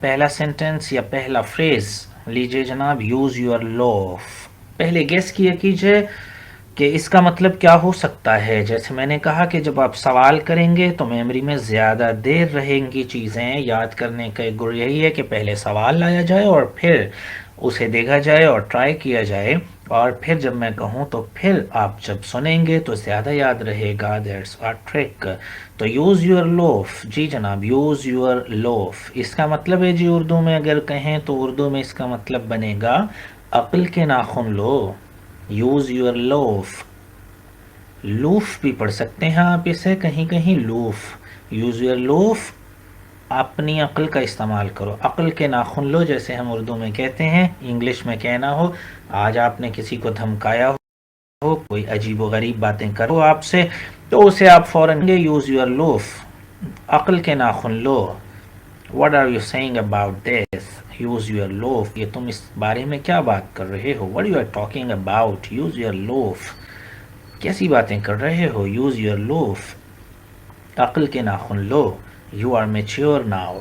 पहला सेंटेंस या पहला फ्रेज लीजिए जनाब, यूज योर लोफ। पहले गेस किया कीजिए कि इसका मतलब क्या हो सकता है। जैसे मैंने कहा कि जब आप सवाल करेंगे तो मेमोरी में ज़्यादा देर रहेंगी चीज़ें याद करने का। एक गुर यही है कि पहले सवाल लाया जाए और फिर उसे देखा जाए और ट्राई किया जाए, और फिर जब मैं कहूँ तो फिर आप जब सुनेंगे तो ज़्यादा याद रहेगा। That's a trick. तो यूज़ योर लोफ, जी जनाब, यूज़ योर लोफ इसका मतलब है जी, उर्दू में अगर कहें तो उर्दू में इसका मतलब बनेगा अक्ल के नाखून लो। Use your loaf. लूफ भी पढ़ सकते हैं आप इसे, कहीं कहीं लूफ। यूज़ योर लूफ, अपनी अक्ल का इस्तेमाल करो, अक्ल के नाखून लो, जैसे हम उर्दू में कहते हैं। इंग्लिश में कहना हो, आज आपने किसी को धमकाया हो, कोई अजीब व गरीब बातें करो आपसे, तो उसे आप फौरन यूज़ योर लूफ, अक्ल के नाखून लो। What are you saying about this, use your loaf, ये तुम इस बारे में क्या बात कर रहे हो। What you are talking about, use your loaf, कैसी बातें कर रहे हो। यूज़ योर लूफ, अक्ल के नाखून लो। You are mature now,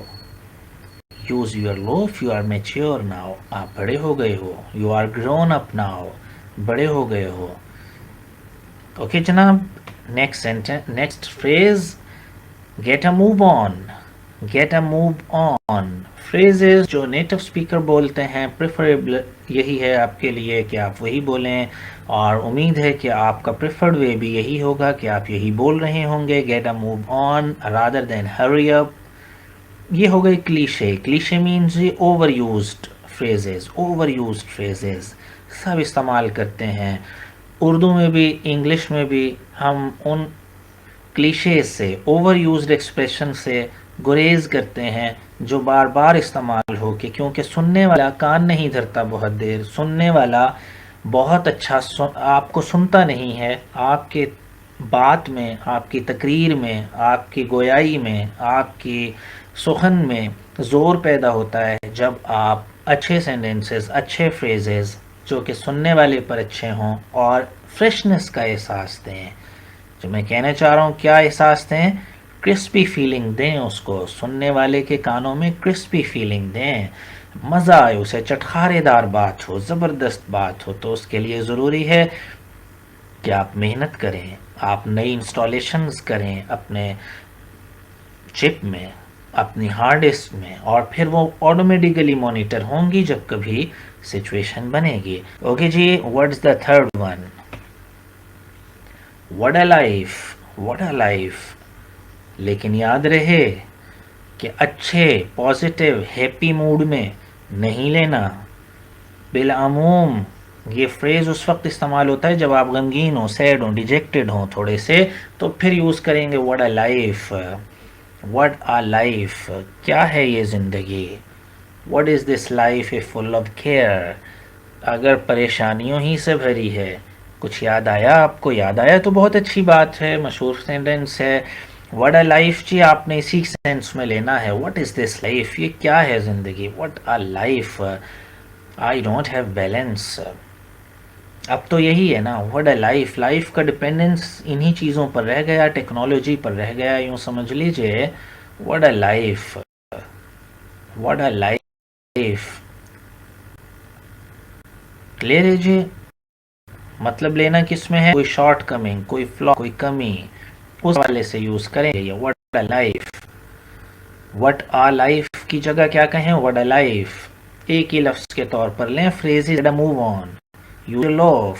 use your loaf, you are mature now, आप बड़े हो गए हो। You are grown up now, बड़े हो गए हो। ओके जनाब, next sentence, next phrase, get a move on. Get a move on phrases जो नेटिव स्पीकर बोलते हैं, प्रेफरेबल यही है आपके लिए कि आप वही बोलें, और उम्मीद है कि आपका प्रेफर्ड वे भी यही होगा कि आप यही बोल रहे होंगे। Gate a move on rather than hurry up. ये हो गए क्लीशे। क्लीशे मीन्स ये over used phrases, over used phrases सब इस्तेमाल करते हैं। उर्दू में भी इंग्लिश में भी हम उन क्लीशे से, ओवर यूज्ड एक्सप्रेशन से गुरेज करते हैं जो बार बार इस्तेमाल हो के, क्योंकि सुनने वाला कान नहीं धरता बहुत देर, सुनने वाला बहुत अच्छा आपको सुनता नहीं है। आपके बात में, आपकी तकरीर में, आपकी गोयाई में, आपकी सुखन में ज़ोर पैदा होता है जब आप अच्छे सेंटेंसेस, अच्छे फ्रेजेस जो कि सुनने वाले पर अच्छे हों और फ्रेशनेस का एहसास दें। जो मैं कहना चाह रहा हूँ, क्या एहसास दें, क्रिस्पी फीलिंग दें उसको, सुनने वाले के कानों में क्रिस्पी फीलिंग दें, मज़ा आए उसे, चटखारेदार बात हो, ज़बरदस्त बात हो। तो उसके लिए ज़रूरी है कि आप मेहनत करें, आप नई इंस्टॉलेशंस करें अपने चिप में, अपनी हार्ड डिस्क में, और फिर वो ऑटोमेटिकली मॉनिटर होंगी जब कभी सिचुएशन बनेगी। ओके जी, what's the third one, what a life, what a life. लेकिन याद रहे कि अच्छे पॉजिटिव हैप्पी मूड में नहीं लेना। बिलामूम ये फ्रेज़ उस वक्त इस्तेमाल होता है जब आप गमगीन हो, सैड हो, डिजेक्टेड हो थोड़े से, तो फिर यूज़ करेंगे what a life. What a life, क्या है ये ज़िंदगी। What is this life a full of care. अगर परेशानियों ही से भरी है, कुछ याद आया आपको, याद आया तो बहुत अच्छी बात है, मशहूर सेंटेंस है। व्हाट अ लाइफ जी आपने इसी सेंस में लेना है। व्हाट इज़ दिस लाइफ, ये क्या है ज़िंदगी। What a life, I don't have balance. अब तो यही है ना, व्हाट अ लाइफ। लाइफ का डिपेंडेंस इन्हीं चीज़ों पर रह गया, टेक्नोलॉजी पर रह गया, यूँ समझ लीजिए। What a life, what a life. ले लीजिए, मतलब लेना किस में है, कोई शॉर्ट कमिंग, कोई फ्लॉ, कोई कमी, उस वाले से यूज करेंगे। What a life, what a life की जगह क्या कहें, व्हाट अ लाइफ। एक ही लफ्ज के तौर पर लें phrase, move on, you love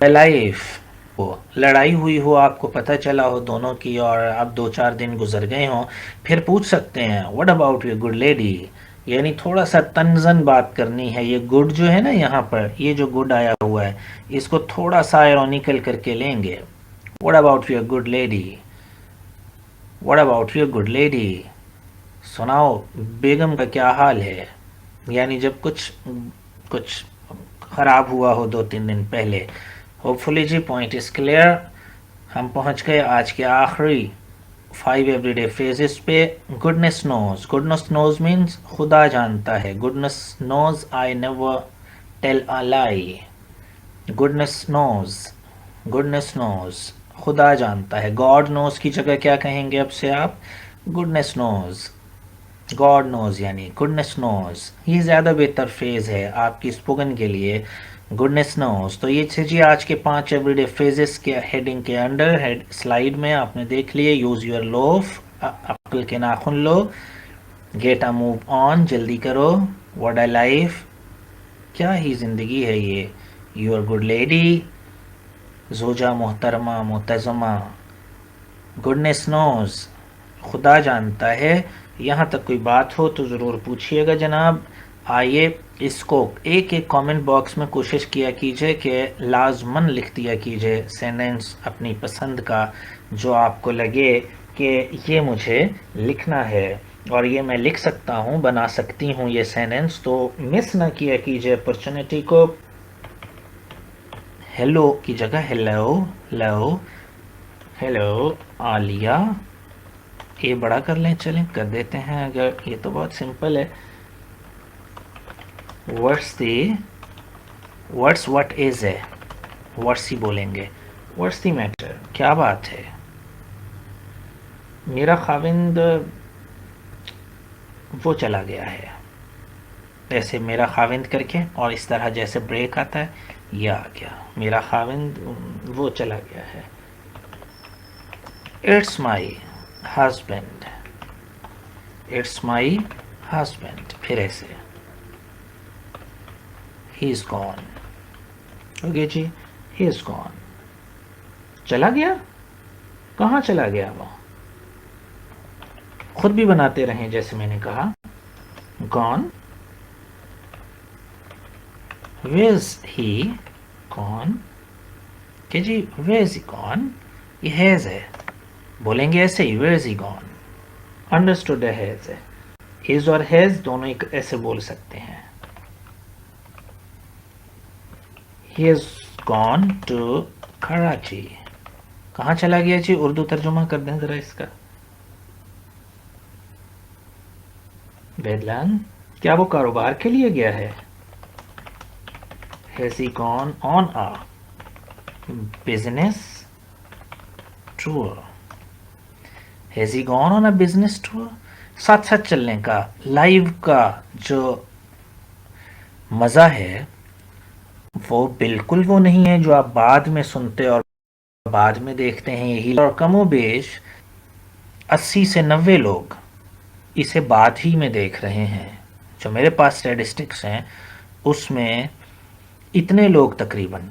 life. वो लड़ाई हुई हो, आपको पता चला हो दोनों की, और अब 2-4 दिन गुजर गए हों, फिर पूछ सकते हैं what about you good lady. यानी थोड़ा सा तंजन बात करनी है। ये गुड जो है ना, यहाँ पर ये जो गुड आया हुआ है, इसको थोड़ा सा आयरॉनिकल करके लेंगे। What about you good lady, what about you good lady. सुनाओ बेगम का क्या हाल है। यानी जब कुछ कुछ ख़राब हुआ हो 2-3 दिन पहले। होपफुली जी पॉइंट इज़ क्लियर। हम पहुंच गए आज के आखिरी 5 एवरीडे फ्रेजेस पे। Goodness knows, goodness knows means खुदा जानता है। Goodness knows I never tell a lie. Goodness knows, goodness knows, खुदा जानता है। गॉड नोज की जगह क्या कहेंगे अब से आप, गुडनेस नोज। गॉड नोज यानी गुडनेस नोज, ये ज़्यादा बेहतर फ्रेज है आपकी स्पोकन के लिए। Goodness knows. तो ये थे जी आज के 5 एवरीडे फ्रेजेस के हेडिंग के अंडर। हेड स्लाइड में आपने देख लिए। यूज़ योर लोफ, अक्ल के नाखून लो। गेट अ मूव ऑन, जल्दी करो। व्हाट अ लाइफ, क्या ही ज़िंदगी है ये। यूर गुड लेडी, जोजा मोहतरमा मोतज़मा। गुडनेस नोज, खुदा जानता है। यहाँ तक कोई बात हो तो ज़रूर पूछिएगा जनाब। आइए इसको एक एक कमेंट बॉक्स में कोशिश किया कीजिए कि लाजमन लिख दिया कीजिए सेंटेंस अपनी पसंद का, जो आपको लगे कि ये मुझे लिखना है और ये मैं लिख सकता हूँ, बना सकती हूँ ये सेंटेंस। तो मिस ना किया कीजिए अपॉर्चुनिटी को। हेलो की जगह हेलो, हेलो, हेलो आलिया। ये बड़ा कर लें, चलें कर देते हैं अगर, ये तो बहुत सिंपल है। Words the, words what is है, वर्ड्स ही बोलेंगे। वर्ड्स दी मैटर, क्या बात है। मेरा खाविंद वो चला गया है, ऐसे मेरा खाविंद करके और इस तरह जैसे ब्रेक आता है, ये आ गया मेरा खाविंद वो चला गया है। It's my husband, it's my husband, फिर ऐसे ही इज गॉन। ओके जी, ही इज गॉन, चला गया। कहाँ चला गया वो, खुद भी बनाते रहें जैसे मैंने कहा। गॉन, वेज ही गॉन, के जी वेज ही गॉन, ये हैज है, बोलेंगे ऐसे ही वेज ही गॉन। अंडरस्टूड है, हैज है। इज और हैज दोनों एक ऐसे बोल सकते हैं। He is gone to Karachi, कहाँ चला गया जी, उर्दू तर्जुमा कर दें जरा इसका। बेदलान, क्या वो कारोबार के लिए गया है। Has he gone on a business tour, has he gone on a business tour. साथ साथ चलने का, लाइव का जो मज़ा है वो बिल्कुल वो नहीं है जो आप बाद में सुनते और बाद में देखते हैं। यही और कमोबेश 80 से 90 लोग इसे बाद ही में देख रहे हैं। जो मेरे पास स्टैटिस्टिक्स हैं उसमें इतने लोग तकरीबन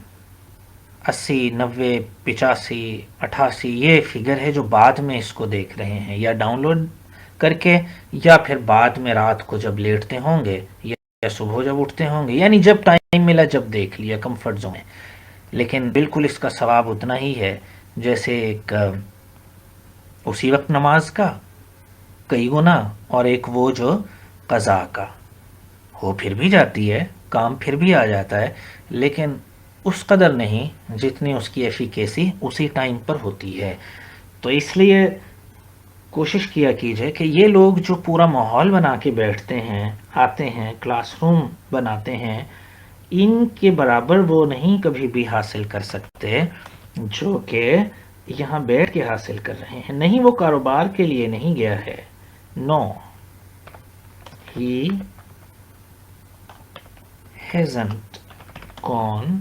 80, 90, 85, 88 ये फिगर है जो बाद में इसको देख रहे हैं, या डाउनलोड करके, या फिर बाद में रात को जब लेटते होंगे या सुबह जब उठते होंगे, यानी जब टाइम मिला जब देख लिया, कंफर्ट जोन है। लेकिन बिल्कुल इसका सवाब उतना ही है जैसे एक उसी वक्त नमाज का कई गुना, और एक वो जो कज़ा का हो फिर भी जाती है, काम फिर भी आ जाता है, लेकिन उस कदर नहीं जितनी उसकी एफिकेसी उसी टाइम पर होती है। तो इसलिए कोशिश किया कीजिए कि ये लोग जो पूरा माहौल बना के बैठते हैं, आते हैं, क्लासरूम बनाते हैं, इनके बराबर वो नहीं कभी भी हासिल कर सकते जो कि यहाँ बैठ के हासिल कर रहे हैं। नहीं, वो कारोबार के लिए नहीं गया है। No, he hasn't gone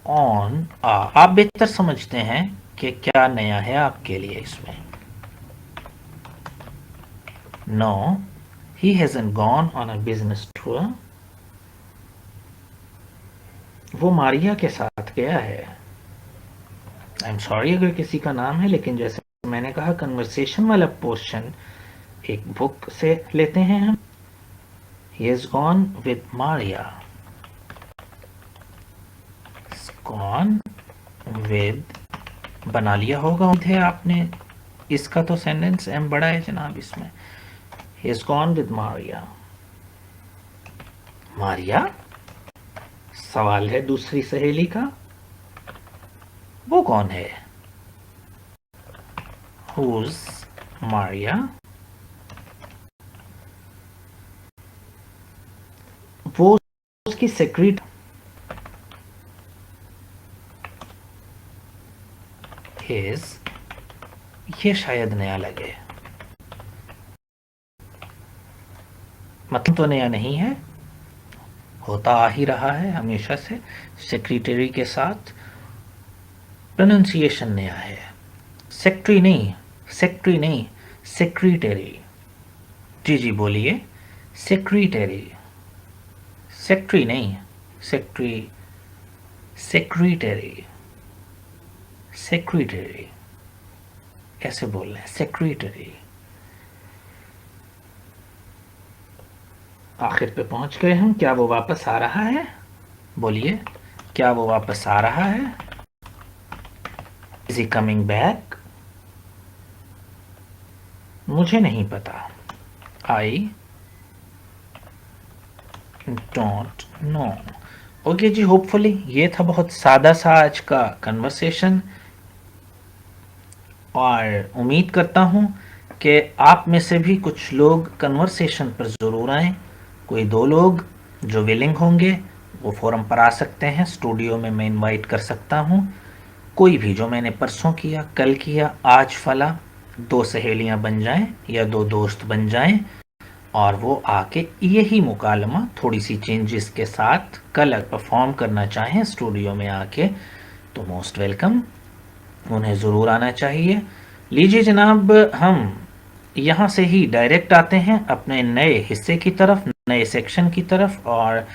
on a, आप बेहतर समझते हैं कि क्या नया है आपके लिए इसमें। No, he hasn't gone on a business tour, वो मारिया के साथ गया है। आई एम सॉरी अगर किसी का नाम है, लेकिन जैसे मैंने कहा कन्वर्सेशन वाला पोर्शन एक बुक से लेते हैं हम। He has gone with Maria, gone with, बना लिया होगा उम्मीद है आपने। इसका तो सेंटेंस एम बड़ा है जनाब इसमें। He has gone with Maria, Maria सवाल है दूसरी सहेली का, वो कौन है। Who's Maria, वो उसकी सेक्रेटरी। His, ये शायद नया लगे, मतलब तो नया नहीं है, होता आ ही रहा है हमेशा से। सेक्रेटरी के साथ प्रोनाउंसिएशन नया है। सेक्रेटरी नहीं, सेक्रेटरी नहीं, सेक्रेटरी। जी जी बोलिए। सेक्रेटरी, सेक्रेटरी नहीं, सेक्रेटरी, सेक्रेटरी, सेक्रेटरी ऐसे बोल रहे हैं, सेक्रेटरी। आखिर पे पहुंच गए हम। क्या वो वापस आ रहा है? बोलिए, क्या वो वापस आ रहा है? Is he coming back? मुझे नहीं पता। I don't know. ओके जी, होपफुली ये था बहुत सादा सा आज का कन्वर्सेशन, और उम्मीद करता हूँ कि आप में से भी कुछ लोग कन्वर्सेशन पर ज़रूर आएँ। कोई 2 लोग जो विलिंग होंगे वो फोरम पर आ सकते हैं, स्टूडियो में मैं इनवाइट कर सकता हूँ। कोई भी, जो मैंने परसों किया, कल किया, आज फला, 2 सहेलियाँ बन जाएं या 2 दोस्त बन जाएं, और वो आके यही मुकालमा थोड़ी सी चेंजेस के साथ कल परफॉर्म करना चाहें स्टूडियो में आके, तो मोस्ट वेलकम, उन्हें ज़रूर आना चाहिए। लीजिए जनाब, हम यहाँ से ही डायरेक्ट आते हैं अपने नए हिस्से की तरफ, नए सेक्शन की तरफ। और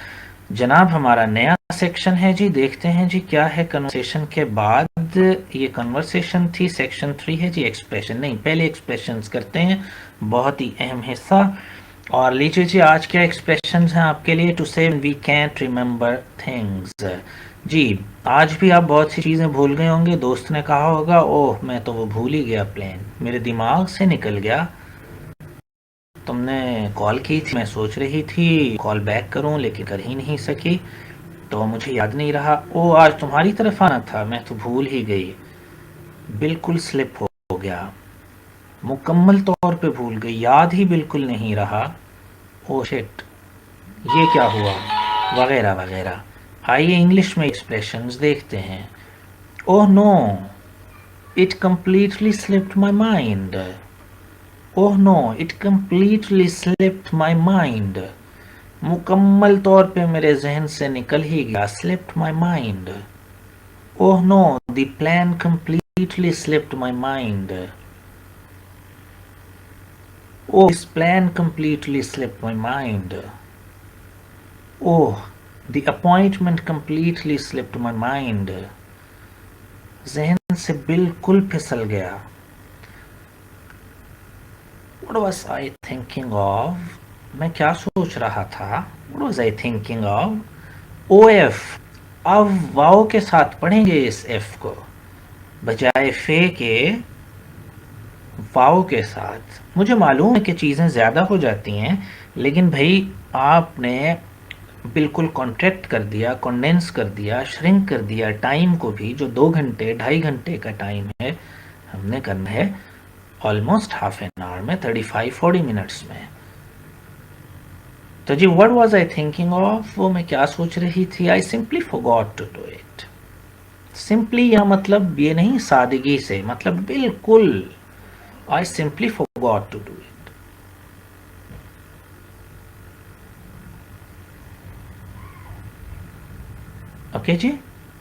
जनाब हमारा नया सेक्शन है जी, देखते हैं जी क्या है कन्वर्सेशन के बाद। ये कन्वर्सेशन थी, सेक्शन 3 है जी एक्सप्रेशन। नहीं, पहले एक्सप्रेशंस करते हैं, बहुत ही अहम हिस्सा। और लीजिए जी, आज क्या एक्सप्रेशंस हैं आपके लिए। टू से वी कैंट रिमेंबर थिंग्स। जी, आज भी आप बहुत सी चीज़ें भूल गए होंगे। दोस्त ने कहा होगा, ओह मैं तो वो भूल ही गया, प्लान मेरे दिमाग से निकल गया। तुमने कॉल की थी, मैं सोच रही थी कॉल बैक करूं, लेकिन कर ही नहीं सकी, तो मुझे याद नहीं रहा। ओ आज तुम्हारी तरफ आना था, मैं तो भूल ही गई, बिल्कुल स्लिप हो गया, मुकम्मल तौर पे भूल गई, याद ही बिल्कुल नहीं रहा। ओ शिट, ये क्या हुआ, वगैरह वगैरह। आइए इंग्लिश में एक्सप्रेशंस देखते हैं। Oh no, it completely slipped my mind. Oh no, it completely slipped my mind. मुकम्मल तौर पे मेरे जहन से निकल ही गया, slipped my mind. Oh no, the plan completely slipped my mind. Oh, this plan completely slipped my mind. Oh, the appointment completely slipped my mind. जहन से बिल्कुल फिसल गया। What was I thinking of? मैं क्या सोच रहा था? What was I thinking of? OF, अब वाओ के साथ पढ़ेंगे इस F को, बजाय फे के वाओ के साथ। मुझे मालूम है कि चीज़ें ज़्यादा हो जाती हैं, लेकिन भाई आपने बिल्कुल कॉन्ट्रैक्ट कर दिया, कंडेंस कर दिया, श्रिंक कर दिया टाइम को भी, जो 2 घंटे 2.5 घंटे का टाइम है, हमने करना है ऑलमोस्ट हाफ एन आवर में, 35-40 मिनट्स में। तो जी, what was I thinking of, वो मैं क्या सोच रही थी। I simply forgot to do it. Simply या मतलब ये नहीं सादगी से, मतलब बिल्कुल, I simply forgot to do it. Okay जी,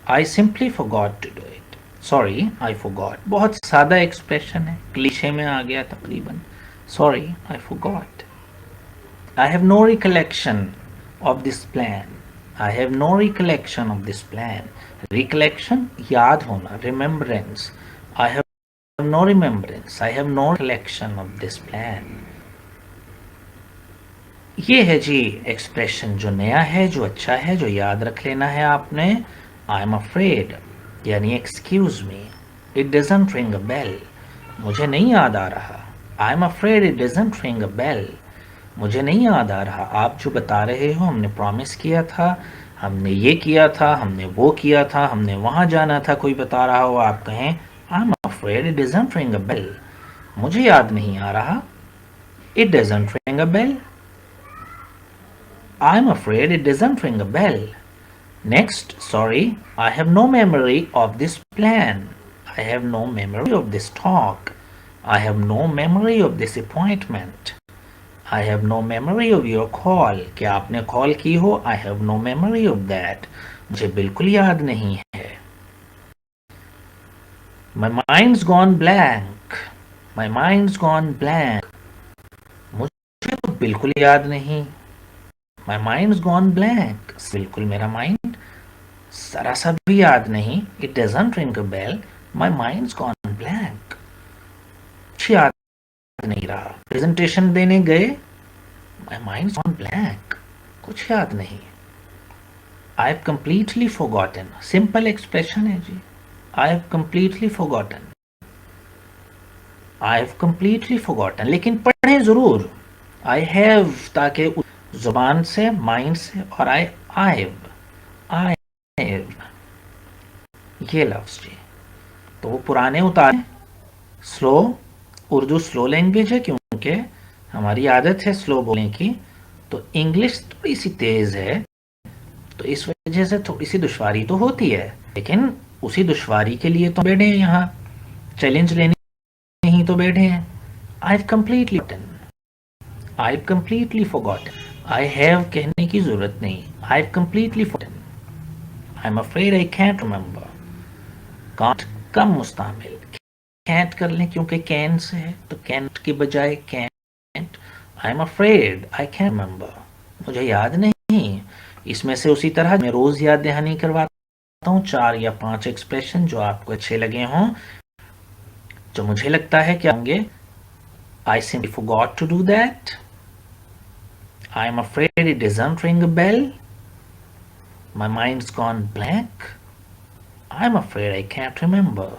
I simply forgot to do it, sorry I forgot. बहुत सादा एक्सप्रेशन है, क्लीशे में आ गया तकरीबन। Sorry I forgot. I have no recollection of this plan. I have no recollection of this plan. Recollection, याद होना, remembrance. I have no remembrance. I have no recollection of this plan. ये है जी expression जो नया है, जो अच्छा है, जो याद रख लेना है आपने। I am afraid, यानी excuse me. It doesn't ring a bell. मुझे नहीं याद आ रहा। I am afraid it doesn't ring a bell. मुझे नहीं याद आ रहा। आप जो बता रहे हो, हमने प्रॉमिस किया था, हमने ये किया था, हमने वो किया था, हमने वहाँ जाना था, कोई बता रहा हो, आप कहें I'm afraid it doesn't ring a bell. मुझे याद नहीं आ रहा। It doesn't ring a bell. I'm afraid it doesn't ring a bell. Next, sorry, I have no memory of this plan. I have no memory of this talk. I have no memory of this appointment. I have no memory of your call, क्या आपने call की हो? I have no memory of that, मुझे बिल्कुल याद नहीं है। My mind's gone blank, my mind's gone blank, मुझे तो बिल्कुल याद नहीं। माई माइंड्स गॉन ब्लैंक, बिल्कुल मेरा माइंड जरा सा भी याद नहीं। It doesn't ring a bell, my mind's gone blank, कुछ याद नहीं रहा। प्रेजेंटेशन देने गए, माई माइंड्स गॉन ब्लैंक, कुछ याद नहीं। I have completely forgotten, simple expression है जी। I have completely forgotten, I have completely forgotten, लेकिन पढ़ें जरूर आई हैव, ताकि जुबान से, माइंड से, और आई आई हैव, ये लफ्ज जी। तो वो पुराने उतारे, स्लो, उर्दू स्लो लैंग्वेज है क्योंकि हमारी आदत है स्लो बोलने की, तो इंग्लिश थोड़ी सी तेज है, तो इस वजह से थोड़ी सी दुश्वारी तो होती है, लेकिन उसी दुश्वारी के लिए तो बैठे हैं यहाँ, चैलेंज लेने ही तो बैठे हैं। I have completely I have completely forgotten, I have कहने की जरूरत नहीं, I have completely forgotten, I am afraid I can't remember, can't come मुस्तामिल, कैंट कर लें क्योंकि कैन से है, तो कैंट की बजाय can't, I am afraid I can remember, मुझे याद नहीं। इसमें से उसी तरह मैं रोज याद दहानी करवाता हूँ 4 या 5 एक्सप्रेशन जो आपको अच्छे लगे हों, जो मुझे लगता है क्या होंगे। I simply forgot to do that, I am afraid it doesn't ring a bell, my mind's gone blank, I am afraid I can't remember.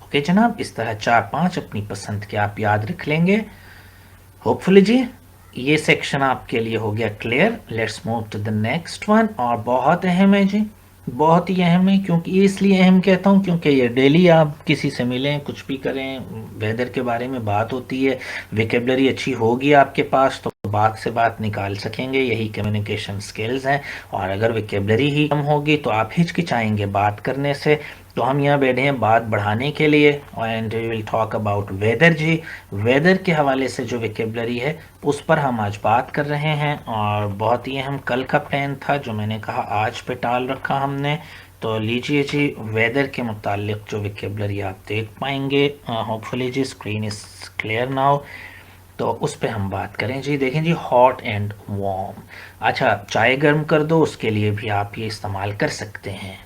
Okay जनाब, इस तरह 4-5 अपनी पसंद के आप याद रख लेंगे होपफुली जी। ये सेक्शन आपके लिए हो गया clear. Let's move to the next one, और बहुत अहम है जी, बहुत ही अहम है। क्योंकि इसलिए अहम कहता हूँ क्योंकि ये डेली आप किसी से मिलें, कुछ भी करें, वेदर के बारे में बात होती है, विकेबलरी अच्छी होगी आपके पास तो बात से बात निकाल सकेंगे, यही कम्युनिकेशन स्किल्स हैं। और अगर विकेबलरी ही कम होगी तो आप हिचकिचाएंगे बात करने से। तो हम यहाँ बैठे हैं बात बढ़ाने के लिए, and we will talk about weather जी। वेदर के हवाले से जो विकेबलरी है उस पर हम आज बात कर रहे हैं, और बहुत ही अहम कल का प्लान था जो मैंने कहा आज पे टाल रखा हमने। तो लीजिए जी, वेदर के मुतालिक जो विकेबलरी आप देख पाएंगे, होपफुली जी स्क्रीन इज क्लियर नाउ, तो उस पर हम बात करें जी। देखें जी, हॉट एंड वार्म। अच्छा, चाय गर्म कर दो, उसके लिए भी आप ये इस्तेमाल कर सकते हैं।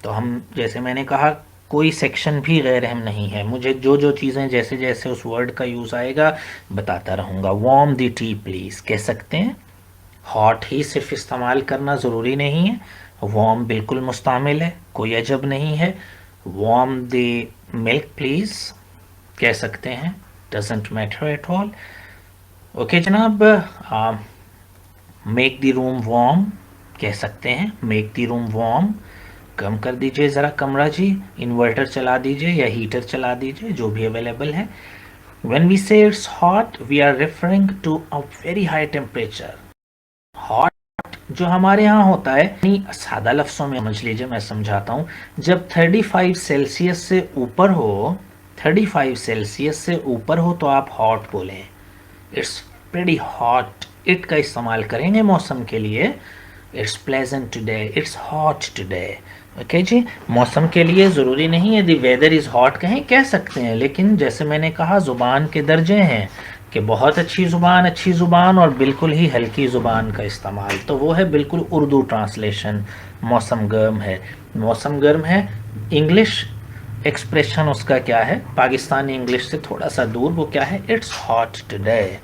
तो हम, जैसे मैंने कहा, कोई सेक्शन भी गैर अहम नहीं है, मुझे जो जो चीज़ें जैसे जैसे उस वर्ड का यूज़ आएगा बताता रहूँगा। वार्म द टी प्लीज़ कह सकते हैं, हॉट ही सिर्फ इस्तेमाल करना ज़रूरी नहीं है, वार्म बिल्कुल मुस्तामिल है, कोई अजब नहीं है। वार्म द मिल्क प्लीज़ कह सकते हैं, doesn't matter at all. Okay जनाब, मेक द रूम वार्म कह सकते हैं, मेक द रूम वार्म, कम कर दीजिए ज़रा कमरा जी, इन्वर्टर चला दीजिए या हीटर चला दीजिए, जो भी अवेलेबल है। When we say it's hot, we are referring to a very high temperature. Hot जो हमारे यहाँ होता है, नहीं सादा लफ्ज़ों में समझ लीजिए, मैं समझाता हूँ। जब 35 सेल्सियस से ऊपर हो, 35 सेल्सियस से ऊपर हो तो आप हॉट बोलें। इट्स प्रेटी हॉट, इट का इस्तेमाल करेंगे मौसम के लिए। It's pleasant today, it's hot today. Okay जी, मौसम के लिए ज़रूरी नहीं है दी वेदर इज़ हॉट कहें, कह सकते हैं, लेकिन जैसे मैंने कहा ज़ुबान के दर्जे हैं कि बहुत अच्छी ज़ुबान और बिल्कुल ही हल्की ज़ुबान का इस्तेमाल, तो वो है बिल्कुल उर्दू ट्रांसलेशन। मौसम गर्म है, मौसम गर्म है। इंग्लिश एक्सप्रेशन उसका क्या है, पाकिस्तानी इंग्लिश से थोड़ा सा दूर, वो क्या है, इट्स हॉट टुडे।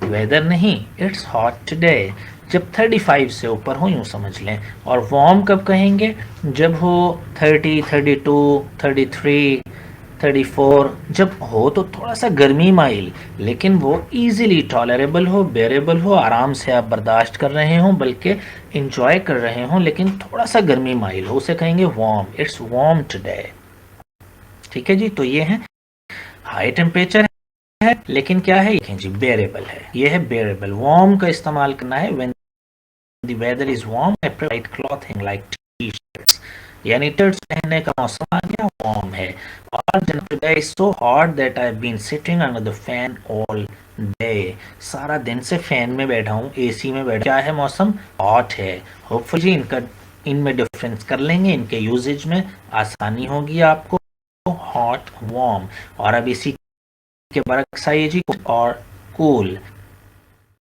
वेदर नहीं, इट्स हॉट टुडे। जब 35 से ऊपर हो यूँ समझ लें। और वार्म कब कहेंगे, जब हो 30, 32, 33, 34, जब हो तो थोड़ा सा गर्मी माइल, लेकिन वो इजीली टॉलरेबल हो, बेरेबल हो, आराम से आप बर्दाश्त कर रहे हों, बल्कि इंजॉय कर रहे हों, लेकिन थोड़ा सा गर्मी माइल हो, उसे कहेंगे वार्म, इट्स वार्म टुडे। ठीक है जी, तो ये है हाई टेम्परेचर है, लेकिन क्या है जी, बेरेबल है, ये है बेरेबल। वार्म का इस्तेमाल करना है when the weather is warm, I prefer light clothing like t-shirts. यानी टी-शर्ट्स पहनने का मौसम आ गया, वार्म है। और जनाब today is so hot that I have been sitting under the fan all day. सारा दिन से फैन में बैठा हूँ, एसी में बैठा। क्या है मौसम? हॉट है। होपफुली इनका इनमें डिफरेंस कर लेंगे, इनके यूजेज में आसानी होगी आपको। Hot, warm. और अब इसी के बरक्स आइए जी, और कूल।